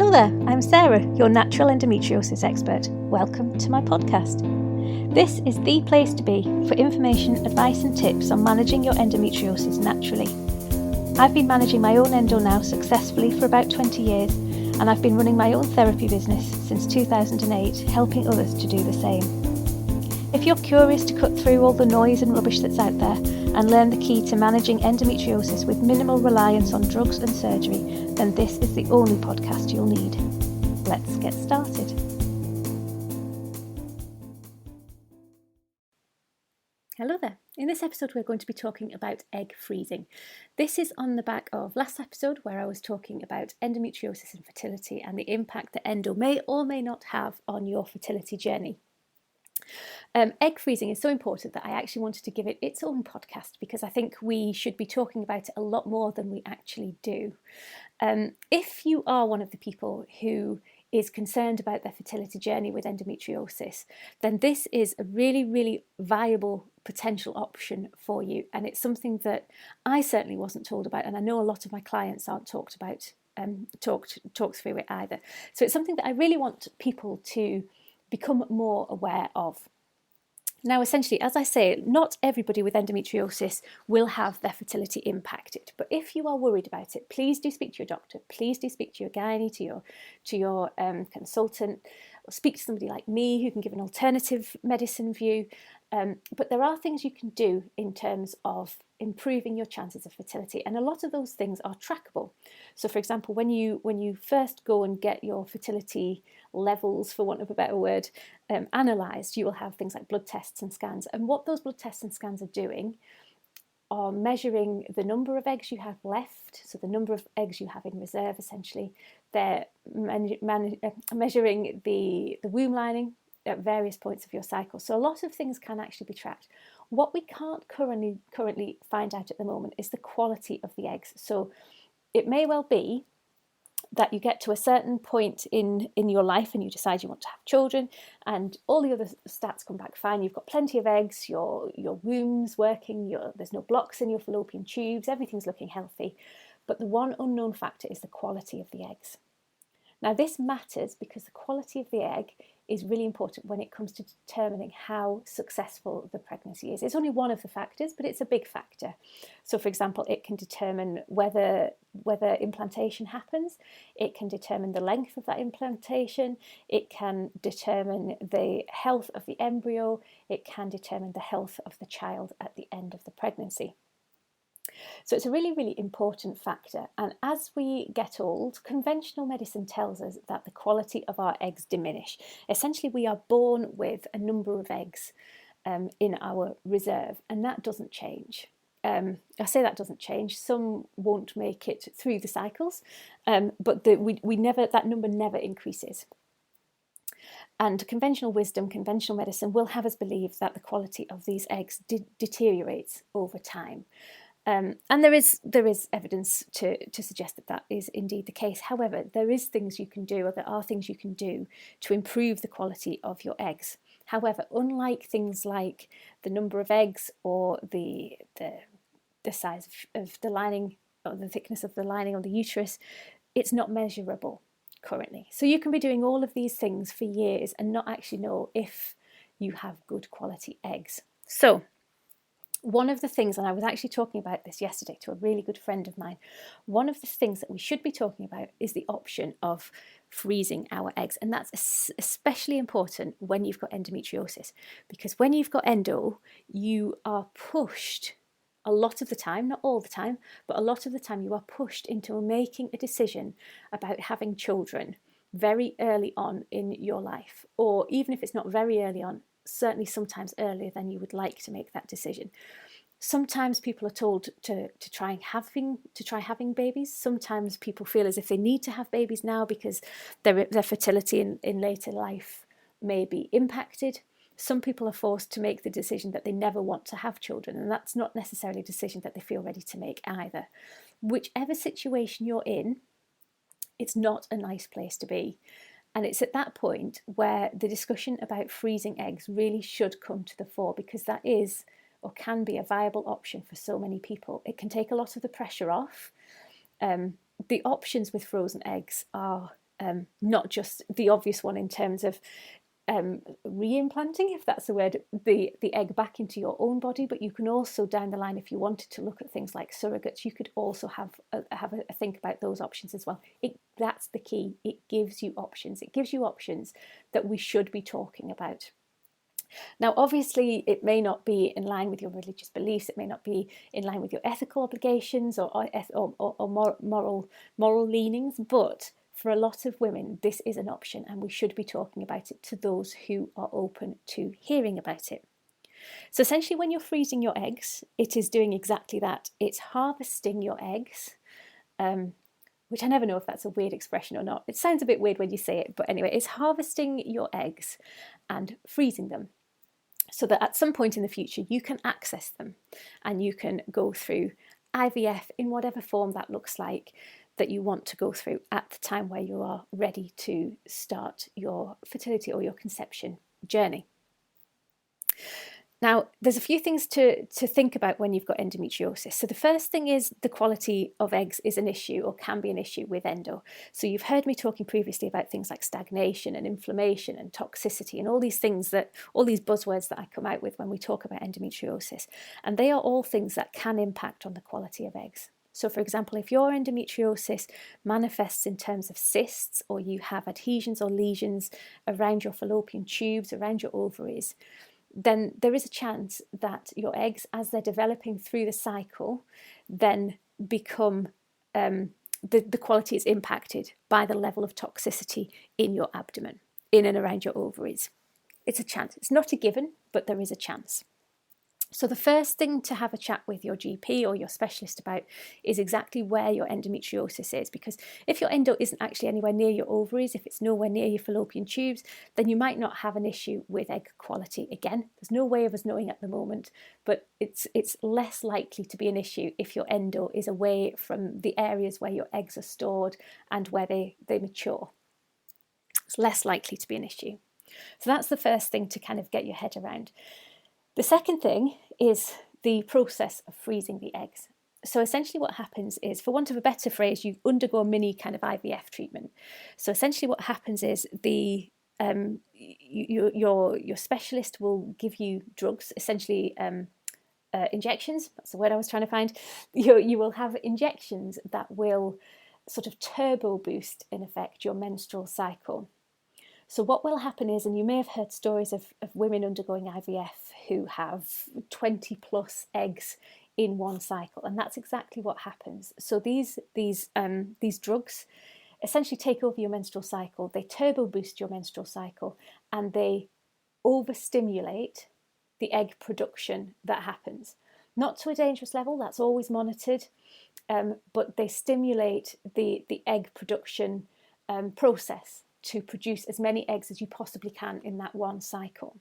Hello there, I'm Sarah, your natural endometriosis expert. Welcome to my podcast. This is the place to be for information, advice and tips on managing your endometriosis naturally. I've been managing my own endo now successfully for about 20 years, and I've been running my own therapy business since 2008, helping others to do the same. If you're curious to cut through all the noise and rubbish that's out there and learn the key to managing endometriosis with minimal reliance on drugs and surgery, then this is the only podcast you'll need. Let's get started. Hello there. In this episode we're going to be talking about egg freezing. This is on the back of last episode where I was talking about endometriosis and fertility and the impact that endo may or may not have on your fertility journey. Egg freezing is so important that I actually wanted to give it its own podcast because I think we should be talking about it a lot more than we actually do. If you are one of the people who is concerned about their fertility journey with endometriosis, then this is a really, really viable potential option for you. And it's something that I certainly wasn't told about, and I know a lot of my clients aren't talked through it either. So it's something that I really want people to become more aware of. Now, essentially, as I say, not everybody with endometriosis will have their fertility impacted. But if you are worried about it, please do speak to your doctor. Please do speak to your gynae, to your consultant, or speak to somebody like me who can give an alternative medicine view. But there are things you can do in terms of improving your chances of fertility, and a lot of those things are trackable. So, for example, when you first go and get your fertility levels, for want of a better word, analysed, you will have things like blood tests and scans. And what those blood tests and scans are doing are measuring the number of eggs you have left, so the number of eggs you have in reserve, essentially. They're measuring the womb lining at various points of your cycle. So a lot of things can actually be tracked. What we can't currently find out at the moment is the quality of the eggs. So it may well be that you get to a certain point in your life and you decide you want to have children, and all the other stats come back fine. You've got plenty of eggs, your womb's working, there's no blocks in your fallopian tubes, everything's looking healthy. But the one unknown factor is the quality of the eggs. Now, this matters because the quality of the egg is really important when it comes to determining how successful the pregnancy is. It's only one of the factors, but it's a big factor. So, for example, it can determine whether implantation happens. It can determine the length of that implantation. It can determine the health of the embryo. It can determine the health of the child at the end of the pregnancy. So it's a really, really important factor. And as we get old, conventional medicine tells us that the quality of our eggs diminish. Essentially, we are born with a number of eggs in our reserve, and that doesn't change. I say that doesn't change. Some won't make it through the cycles, but that number never increases. And conventional wisdom, conventional medicine will have us believe that the quality of these eggs deteriorates over time. And there is evidence to suggest that is indeed the case. However, there are things you can do to improve the quality of your eggs. However, unlike things like the number of eggs or the size of the lining or the thickness of the lining of the uterus, it's not measurable currently. So you can be doing all of these things for years and not actually know if you have good quality eggs. So one of the things, and I was actually talking about this yesterday to a really good friend of mine, one of the things that we should be talking about is the option of freezing our eggs. And that's especially important when you've got endometriosis, because when you've got endo, you are pushed a lot of the time, not all the time, but a lot of the time you are pushed into making a decision about having children very early on in your life, or even if it's not very early on, certainly sometimes earlier than you would like to make that decision. Sometimes people are told to try having babies. Sometimes people feel as if they need to have babies now because their fertility in later life may be impacted. Some people are forced to make the decision that they never want to have children, and that's not necessarily a decision that they feel ready to make either. Whichever situation you're in, it's not a nice place to be. And it's at that point where the discussion about freezing eggs really should come to the fore, because that is or can be a viable option for so many people. It can take a lot of the pressure off. The options with frozen eggs are not just the obvious one in terms of re-implanting, if that's the word, the egg back into your own body, but you can also down the line, if you wanted to look at things like surrogates, you could also have a think about those options as well. That's the key. It gives you options. It gives you options that we should be talking about. Now, obviously, it may not be in line with your religious beliefs. It may not be in line with your ethical obligations or moral leanings, but for a lot of women, this is an option, and we should be talking about it to those who are open to hearing about it. So essentially, when you're freezing your eggs, it is doing exactly that. It's harvesting your eggs, which I never know if that's a weird expression or not. It sounds a bit weird when you say it, but anyway, it's harvesting your eggs and freezing them so that at some point in the future you can access them and you can go through IVF in whatever form that looks like that you want to go through at the time where you are ready to start your fertility or your conception journey. Now, there's a few things to think about when you've got endometriosis. So the first thing is the quality of eggs is an issue or can be an issue with endo. So you've heard me talking previously about things like stagnation and inflammation and toxicity and all these things all these buzzwords that I come out with when we talk about endometriosis. And they are all things that can impact on the quality of eggs. So for example, if your endometriosis manifests in terms of cysts or you have adhesions or lesions around your fallopian tubes, around your ovaries, then there is a chance that your eggs, as they're developing through the cycle, then become, the quality is impacted by the level of toxicity in your abdomen, in and around your ovaries. It's a chance. It's not a given, but there is a chance. So the first thing to have a chat with your GP or your specialist about is exactly where your endometriosis is, because if your endo isn't actually anywhere near your ovaries, if it's nowhere near your fallopian tubes, then you might not have an issue with egg quality. Again, there's no way of us knowing at the moment, but it's less likely to be an issue if your endo is away from the areas where your eggs are stored and where they mature. It's less likely to be an issue. So that's the first thing to kind of get your head around. The second thing is the process of freezing the eggs. So essentially what happens is, for want of a better phrase, you undergo a mini kind of IVF treatment. So essentially what happens is your specialist will give you drugs, essentially injections. That's the word I was trying to find. You will have injections that will sort of turbo boost, in effect, your menstrual cycle. So what will happen is, and you may have heard stories of women undergoing IVF who have 20 plus eggs in one cycle, and that's exactly what happens. So these drugs essentially take over your menstrual cycle, they turbo boost your menstrual cycle, and they overstimulate the egg production that happens. Not to a dangerous level, that's always monitored, but they stimulate the egg production process to produce as many eggs as you possibly can in that one cycle.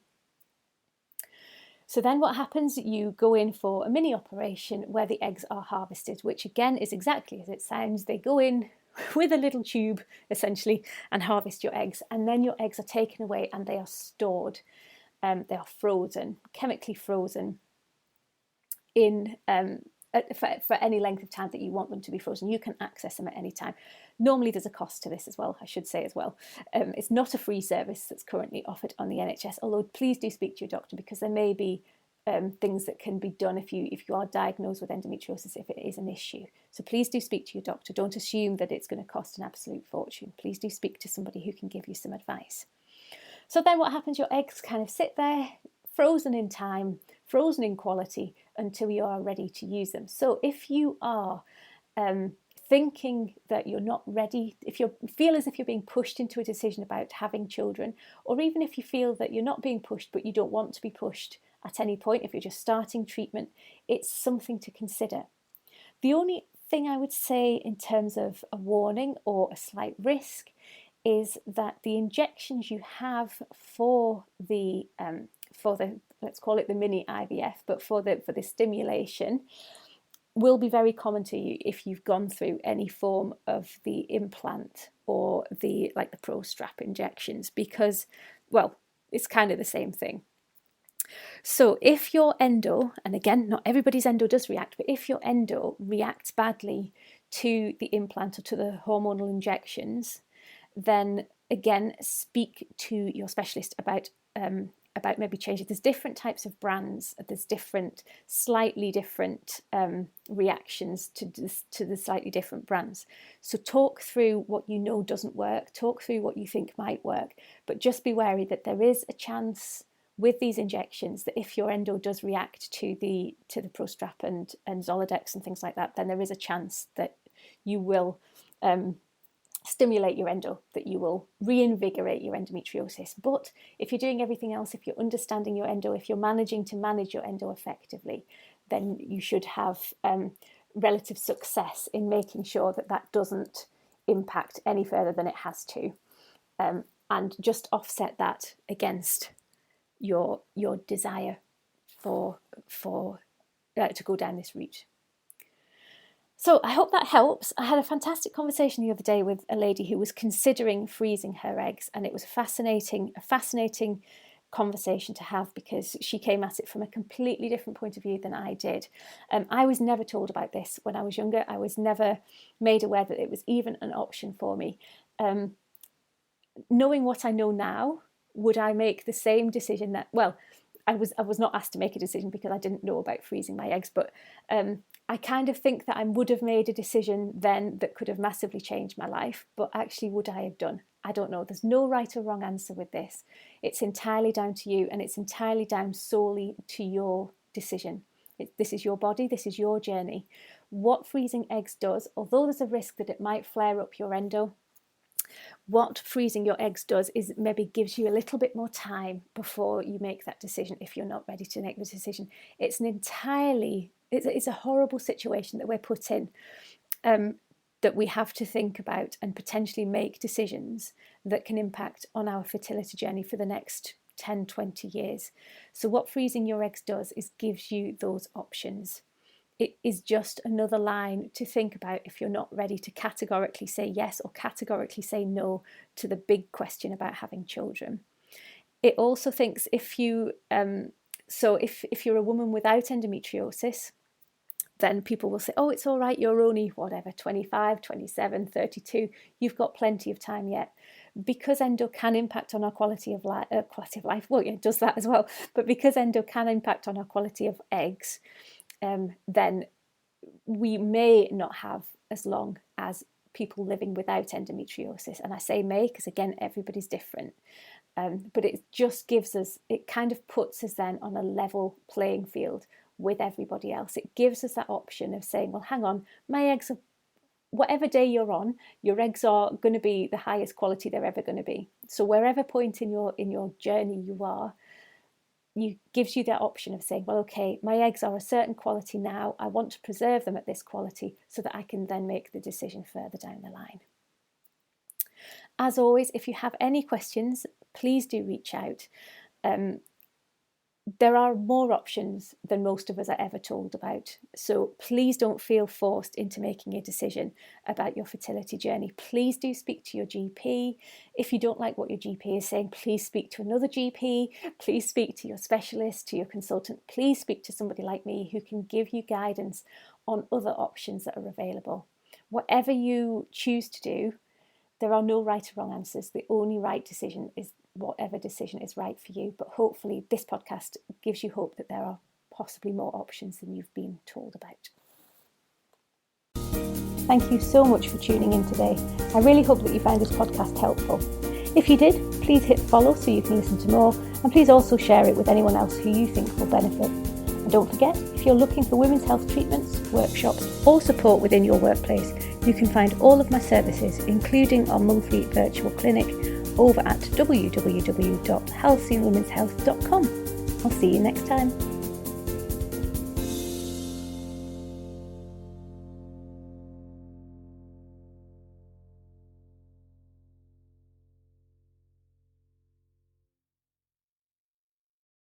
So then what happens, you go in for a mini operation where the eggs are harvested, which again is exactly as it sounds. They go in with a little tube essentially and harvest your eggs, and then your eggs are taken away and they are stored. They are frozen, chemically frozen in for any length of time that you want them to be frozen. You can access them at any time. Normally there's a cost to this as well, I should say as well. It's not a free service that's currently offered on the NHS, although please do speak to your doctor, because there may be things that can be done if you are diagnosed with endometriosis, if it is an issue. So please do speak to your doctor. Don't assume that it's going to cost an absolute fortune. Please do speak to somebody who can give you some advice. So then what happens, your eggs kind of sit there, frozen in time, frozen in quality, until you are ready to use them. So if you are thinking that you're not ready, if you feel as if you're being pushed into a decision about having children, or even if you feel that you're not being pushed but you don't want to be pushed at any point, if you're just starting treatment, it's something to consider. The only thing I would say in terms of a warning or a slight risk is that the injections you have for the let's call it the mini IVF, but for the stimulation, will be very common to you if you've gone through any form of the implant or the pro strap injections, because, well, it's kind of the same thing. So if your endo, and again, not everybody's endo does react, but if your endo reacts badly to the implant or to the hormonal injections, then again, speak to your specialist about maybe changing. There's different types of brands. There's slightly different reactions to the slightly different brands. So talk through what you know doesn't work. Talk through what you think might work. But just be wary that there is a chance with these injections that if your endo does react to the Prostrap and Zoladex and things like that, then there is a chance that you will stimulate your endo, that you will reinvigorate your endometriosis. But if you're doing everything else, if you're understanding your endo, if you're managing to manage your endo effectively, then you should have relative success in making sure that that doesn't impact any further than it has to, and just offset that against your desire for to go down this route. So I hope that helps. I had a fantastic conversation the other day with a lady who was considering freezing her eggs, and it was a fascinating conversation to have, because she came at it from a completely different point of view than I did. I was never told about this when I was younger. I was never made aware that it was even an option for me. Knowing what I know now, would I make the same decision that, well, I was not asked to make a decision because I didn't know about freezing my eggs, but I kind of think that I would have made a decision then that could have massively changed my life. But actually, would I have done? I don't know. There's no right or wrong answer with this. It's entirely down to you, and it's entirely down solely to your decision. This is your body. This is your journey. What freezing eggs does, although there's a risk that it might flare up your endo, what freezing your eggs does is maybe gives you a little bit more time before you make that decision if you're not ready to make the decision. It's a horrible situation that we're put in, that we have to think about and potentially make decisions that can impact on our fertility journey for the next 10, 20 years. So what freezing your eggs does is gives you those options. It is just another line to think about if you're not ready to categorically say yes or categorically say no to the big question about having children. It also thinks if you're a woman without endometriosis, then people will say, oh, it's all right, you're only, 25, 27, 32, you've got plenty of time yet. Because endo can impact on our quality of life, well, yeah, it does that as well, but because endo can impact on our quality of eggs, then we may not have as long as people living without endometriosis. And I say may because, again, everybody's different. But it just gives us, it kind of puts us then on a level playing field with everybody else. It gives us that option of saying, well, hang on, my eggs are, whatever day you're on, your eggs are going to be the highest quality they're ever going to be. So wherever point in your journey you are, gives you that option of saying, well, okay, my eggs are a certain quality now. I want to preserve them at this quality so that I can then make the decision further down the line. As always, if you have any questions, please do reach out. There are more options than most of us are ever told about. So please don't feel forced into making a decision about your fertility journey. Please do speak to your GP. If you don't like what your GP is saying, please speak to another GP. Please speak to your specialist, to your consultant. Please speak to somebody like me who can give you guidance on other options that are available. Whatever you choose to do, there are no right or wrong answers. The only right decision is whatever decision is right for you. But hopefully this podcast gives you hope that there are possibly more options than you've been told about. Thank you so much for tuning in today. I really hope that you found this podcast helpful. If you did, please hit follow so you can listen to more, and please also share it with anyone else who you think will benefit. And don't forget, if you're looking for women's health treatments, workshops or support within your workplace, you can find all of my services, including our monthly virtual clinic, over at www.healthyandwomenshealth.com. I'll see you next time.